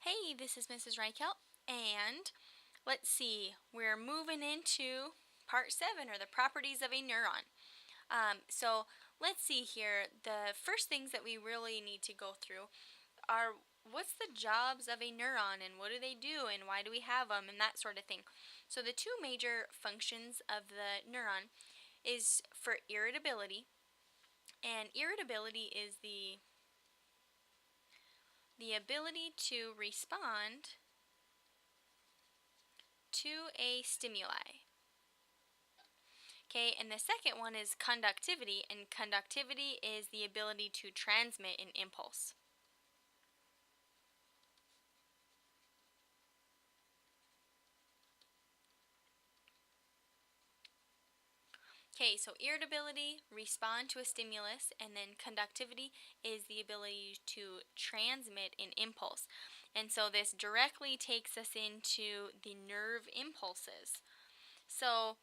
Hey, this is Mrs. Reichelt, and let's see, we're moving into part 7, or the properties of a neuron. So let's see here. The first things that we really need to go through are what's the jobs of a neuron, and what do they do, and why do we have them, and that sort of thing. So the two major functions of the neuron is for irritability, and irritability is the ability to respond to a stimuli. Okay, and the second one is conductivity, and conductivity is the ability to transmit an impulse. Okay, so irritability, respond to a stimulus, and then conductivity is the ability to transmit an impulse. And so this directly takes us into the nerve impulses. So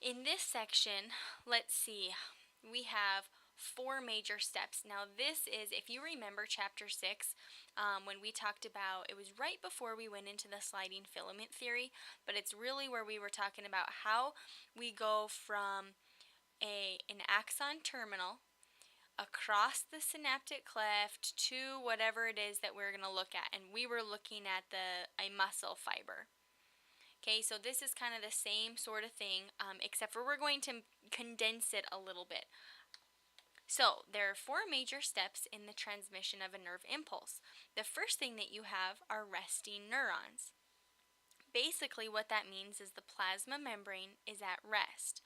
in this section, let's see, we have 4 major steps. Now this is, if you remember chapter 6, when we talked about, it was right before we went into the sliding filament theory, but it's really where we were talking about how we go from an axon terminal across the synaptic cleft to whatever it is that we're going to look at. And we were looking at a muscle fiber. Okay, so this is kind of the same sort of thing, except for we're going to condense it a little bit. So there are 4 major steps in the transmission of a nerve impulse. The first thing that you have are resting neurons. Basically what that means is the plasma membrane is at rest.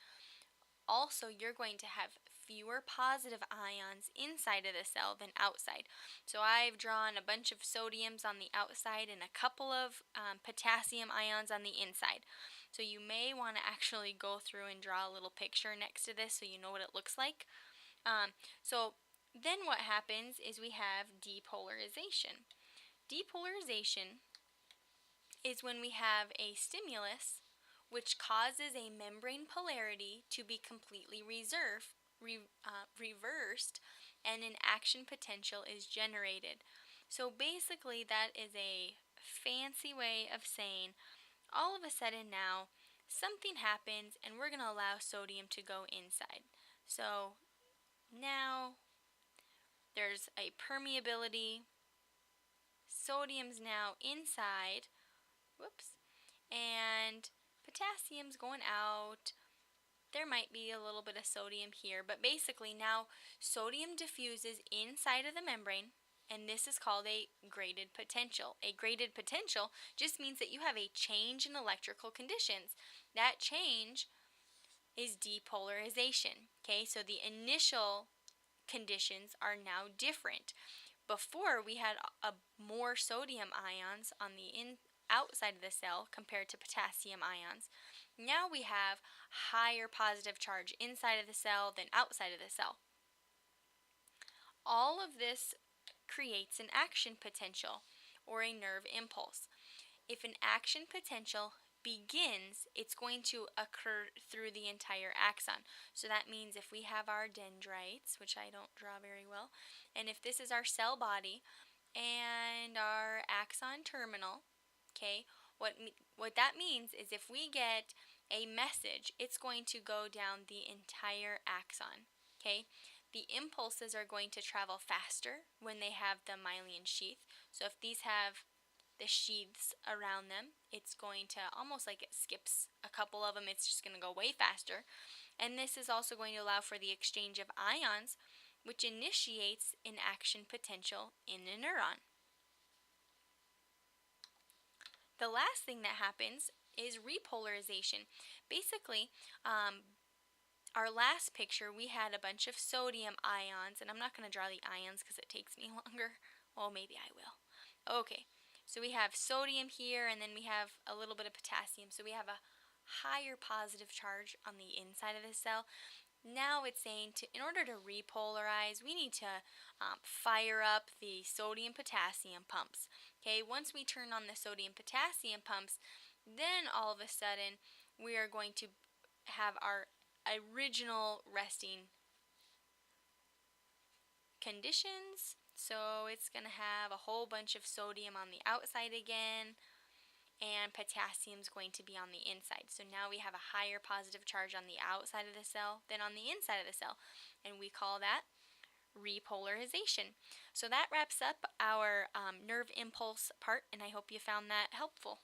Also, you're going to have fewer positive ions inside of the cell than outside. So I've drawn a bunch of sodiums on the outside and a couple of potassium ions on the inside. So you may want to actually go through and draw a little picture next to this so you know what it looks like. So then what happens is we have depolarization. Depolarization is when we have a stimulus which causes a membrane polarity to be completely reversed, and an action potential is generated. So basically that is a fancy way of saying all of a sudden now something happens and we're going to allow sodium to go inside. So now there's a permeability, sodium's now inside, whoops, and potassium's going out. There might be a little bit of sodium here, but basically now sodium diffuses inside of the membrane, and this is called a graded potential. A graded potential just means that you have a change in electrical conditions. That change is depolarization. Okay, so the initial conditions are now different. Before we had more sodium ions on the outside of the cell compared to potassium ions. Now we have higher positive charge inside of the cell than outside of the cell. All of this creates an action potential or a nerve impulse. If an action potential begins, it's going to occur through the entire axon. So that means if we have our dendrites, which I don't draw very well, and if this is our cell body and our axon terminal, okay, what that means is if we get a message, it's going to go down the entire axon, okay? The impulses are going to travel faster when they have the myelin sheath. So if these have the sheaths around them, it's going to, almost like it skips a couple of them, it's just going to go way faster. And this is also going to allow for the exchange of ions, which initiates an action potential in a neuron. The last thing that happens is repolarization. Basically, our last picture, we had a bunch of sodium ions, and I'm not going to draw the ions because it takes me longer. Well, maybe I will. Okay, so we have sodium here, and then we have a little bit of potassium. So we have a higher positive charge on the inside of the cell. Now it's saying in order to repolarize, we need to fire up the sodium-potassium pumps. Okay, once we turn on the sodium-potassium pumps, then all of a sudden we are going to have our original resting conditions. So it's going to have a whole bunch of sodium on the outside again, and potassium is going to be on the inside. So now we have a higher positive charge on the outside of the cell than on the inside of the cell, and we call that repolarization. So that wraps up our nerve impulse part, and I hope you found that helpful.